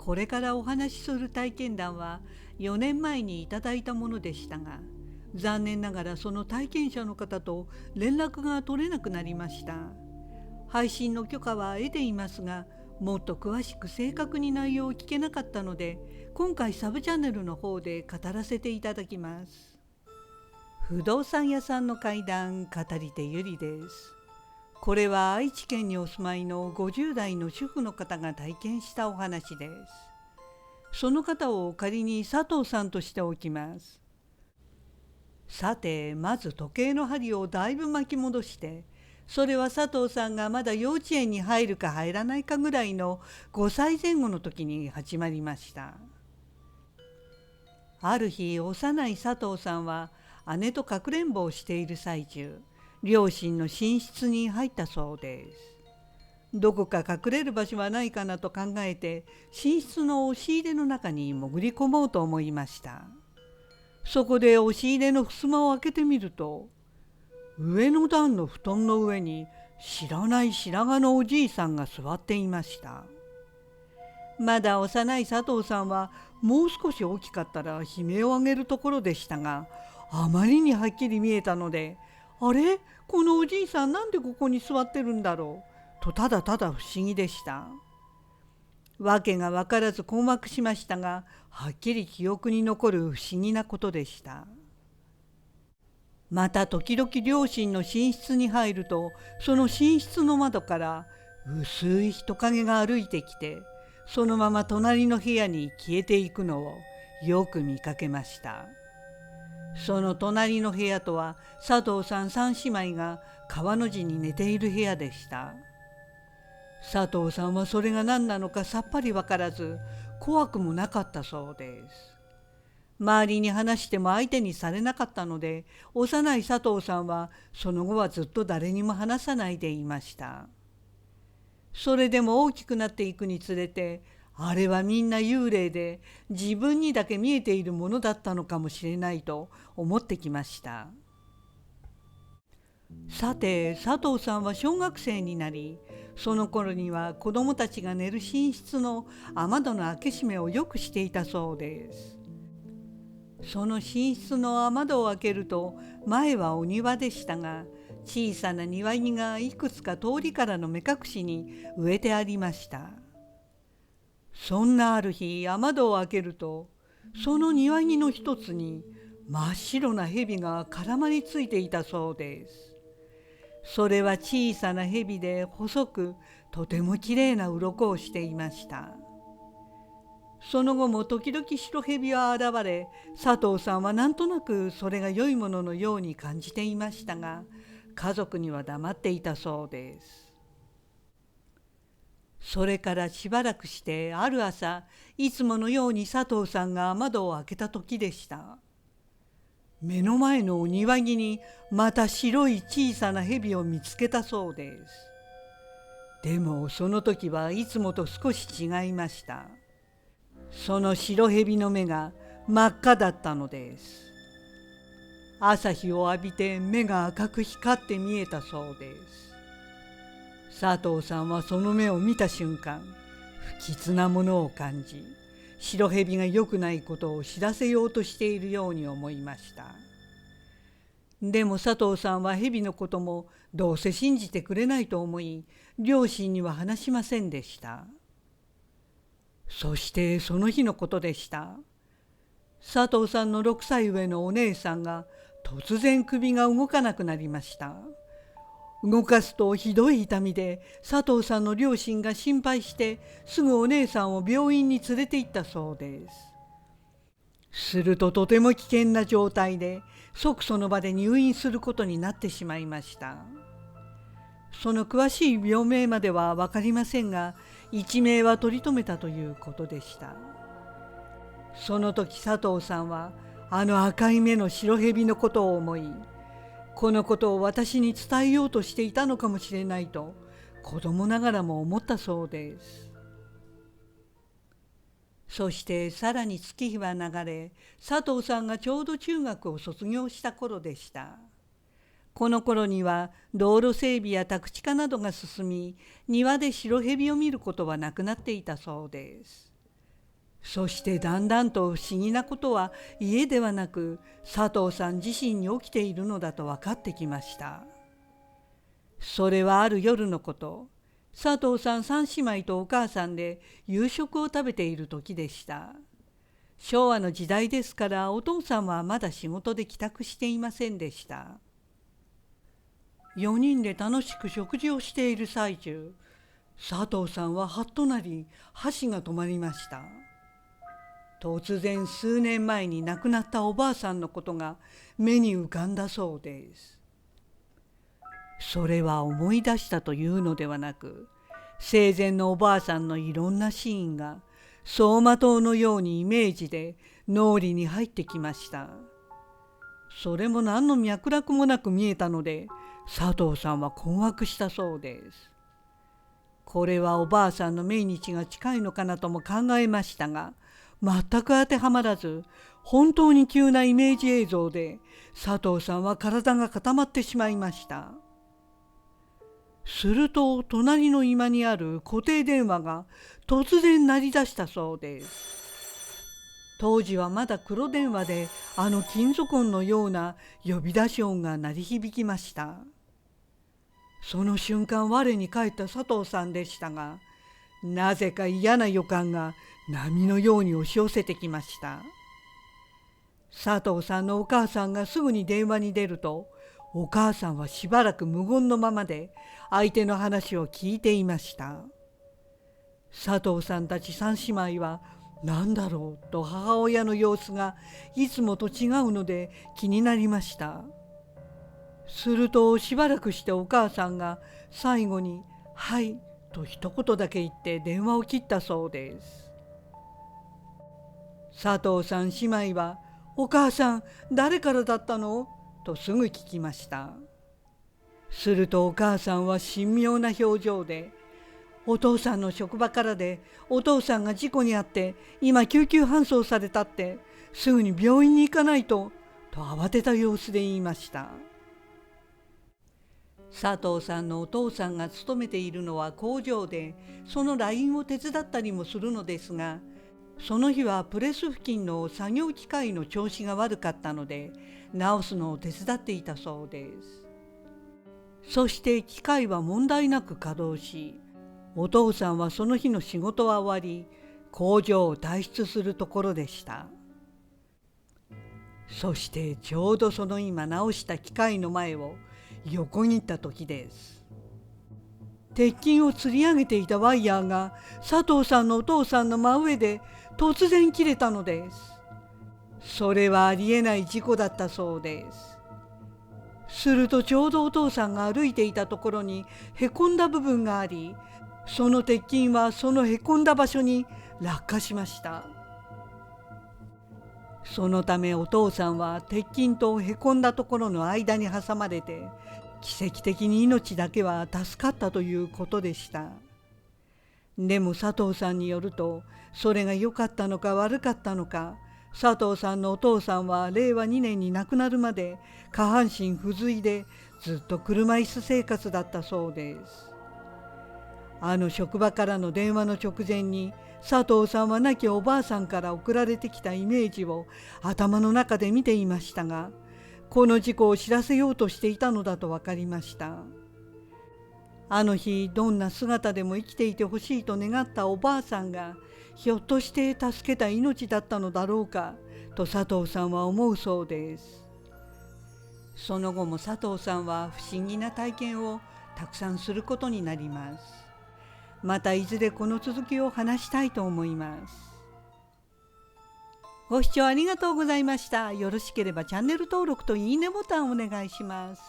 これからお話しする体験談は4年前にいただいたものでしたが、残念ながらその体験者の方と連絡が取れなくなりました。配信の許可は得ていますが、もっと詳しく正確に内容を聞けなかったので、今回サブチャンネルの方で語らせていただきます。不動産屋さんの怪談、語り手ゆりです。これは愛知県にお住まいの50代の主婦の方が体験したお話です。その方を仮に佐藤さんとしておきます。さて、まず時計の針をだいぶ巻き戻して、それは佐藤さんがまだ幼稚園に入るか入らないかぐらいの5歳前後の時に始まりました。ある日、幼い佐藤さんは姉とかくれんぼをしている最中、両親の寝室に入ったそうです。どこか隠れる場所はないかなと考えて、寝室の押し入れの中に潜り込もうと思いました。そこで押し入れの襖を開けてみると、上の段の布団の上に知らない白髪のおじいさんが座っていました。まだ幼い佐藤さんはもう少し大きかったら悲鳴を上げるところでしたが、あまりにはっきり見えたので、あれ、このおじいさんなんでここに座ってるんだろうと、ただただ不思議でした。わけが分からず困惑しましたが、はっきり記憶に残る不思議なことでした。また時々両親の寝室に入ると、その寝室の窓から薄い人影が歩いてきて、そのまま隣の部屋に消えていくのをよく見かけました。その隣の部屋とは佐藤さん三姉妹が川の字に寝ている部屋でした。佐藤さんはそれが何なのかさっぱりわからず、怖くもなかったそうです。周りに話しても相手にされなかったので、幼い佐藤さんはその後はずっと誰にも話さないでいました。それでも大きくなっていくにつれて、あれはみんな幽霊で自分にだけ見えているものだったのかもしれないと思ってきました。さて、佐藤さんは小学生になり、その頃には子供たちが寝る寝室の雨戸の開け閉めをよくしていたそうです。その寝室の雨戸を開けると、前はお庭でしたが、小さな庭木がいくつか通りからの目隠しに植えてありました。そんなある日、雨戸を開けると、その庭木の一つに真っ白な蛇が絡まりついていたそうです。それは小さな蛇で細く、とてもきれいな鱗をしていました。その後も時々白蛇は現れ、佐藤さんはなんとなくそれが良いもののように感じていましたが、家族には黙っていたそうです。それからしばらくしてある朝、いつものように佐藤さんが窓を開けた時でした。目の前のお庭木にまた白い小さな蛇を見つけたそうです。でもその時はいつもと少し違いました。その白蛇の目が真っ赤だったのです。朝日を浴びて目が赤く光って見えたそうです。佐藤さんはその目を見た瞬間、不吉なものを感じ、白蛇が良くないことを知らせようとしているように思いました。でも佐藤さんは蛇のこともどうせ信じてくれないと思い、両親には話しませんでした。そしてその日のことでした。佐藤さんの6歳上のお姉さんが突然首が動かなくなりました。動かすとひどい痛みで、佐藤さんの両親が心配してすぐお姉さんを病院に連れて行ったそうです。するととても危険な状態で、即その場で入院することになってしまいました。その詳しい病名までは分かりませんが、一命は取り留めたということでした。その時佐藤さんはあの赤い目の白蛇のことを思い、このことを私に伝えようとしていたのかもしれないと子供ながらも思ったそうです。そしてさらに月日は流れ、佐藤さんがちょうど中学を卒業した頃でした。この頃には道路整備や宅地化などが進み、庭で白蛇を見ることはなくなっていたそうです。そしてだんだんと不思議なことは家ではなく佐藤さん自身に起きているのだと分かってきました。それはある夜のこと、佐藤さん三姉妹とお母さんで夕食を食べている時でした。昭和の時代ですからお父さんはまだ仕事で帰宅していませんでした。4人で楽しく食事をしている最中、佐藤さんははっとなり箸が止まりました。突然数年前に亡くなったおばあさんのことが目に浮かんだそうです。それは思い出したというのではなく、生前のおばあさんのいろんなシーンが走馬灯のようにイメージで脳裏に入ってきました。それも何の脈絡もなく見えたので、佐藤さんは困惑したそうです。これはおばあさんの命日が近いのかなとも考えましたが、全く当てはまらず、本当に急なイメージ映像で佐藤さんは体が固まってしまいました。すると隣の居間にある固定電話が突然鳴り出したそうです。当時はまだ黒電話であの金属音のような呼び出し音が鳴り響きました。その瞬間我に返った佐藤さんでしたが、なぜか嫌な予感が波のように押し寄せてきました。佐藤さんのお母さんがすぐに電話に出ると、お母さんはしばらく無言のままで相手の話を聞いていました。佐藤さんたち三姉妹は何だろうと母親の様子がいつもと違うので気になりました。するとしばらくしてお母さんが最後に「はい」と一言だけ言って電話を切ったそうです。佐藤さん姉妹は「お母さん誰からだったの？」とすぐ聞きました。するとお母さんは神妙な表情で「お父さんの職場からでお父さんが事故に遭って今救急搬送されたってすぐに病院に行かないと」と慌てた様子で言いました。佐藤さんのお父さんが勤めているのは工場で、そのラインを手伝ったりもするのですが、その日はプレス付近の作業機械の調子が悪かったので直すのを手伝っていたそうです。そして機械は問題なく稼働し、お父さんはその日の仕事は終わり工場を退出するところでした。そしてちょうどその今直した機械の前を横切った時です。鉄筋を吊り上げていたワイヤーが佐藤さんのお父さんの真上で突然切れたのです。それはありえない事故だったそうです。するとちょうどお父さんが歩いていたところにへこんだ部分があり、その鉄筋はそのへこんだ場所に落下しました。そのためお父さんは鉄筋とへこんだところの間に挟まれて奇跡的に命だけは助かったということでした。でも佐藤さんによると、それが良かったのか悪かったのか、佐藤さんのお父さんは令和2年に亡くなるまで下半身不随でずっと車椅子生活だったそうです。あの職場からの電話の直前に佐藤さんは亡きおばあさんから送られてきたイメージを頭の中で見ていましたが、この事故を知らせようとしていたのだと分かりました。あの日どんな姿でも生きていてほしいと願ったおばあさんがひょっとして助けた命だったのだろうかと佐藤さんは思うそうです。その後も佐藤さんは不思議な体験をたくさんすることになります。またいずれこの続きを話したいと思います。ご視聴ありがとうございました。よろしければチャンネル登録といいねボタンをお願いします。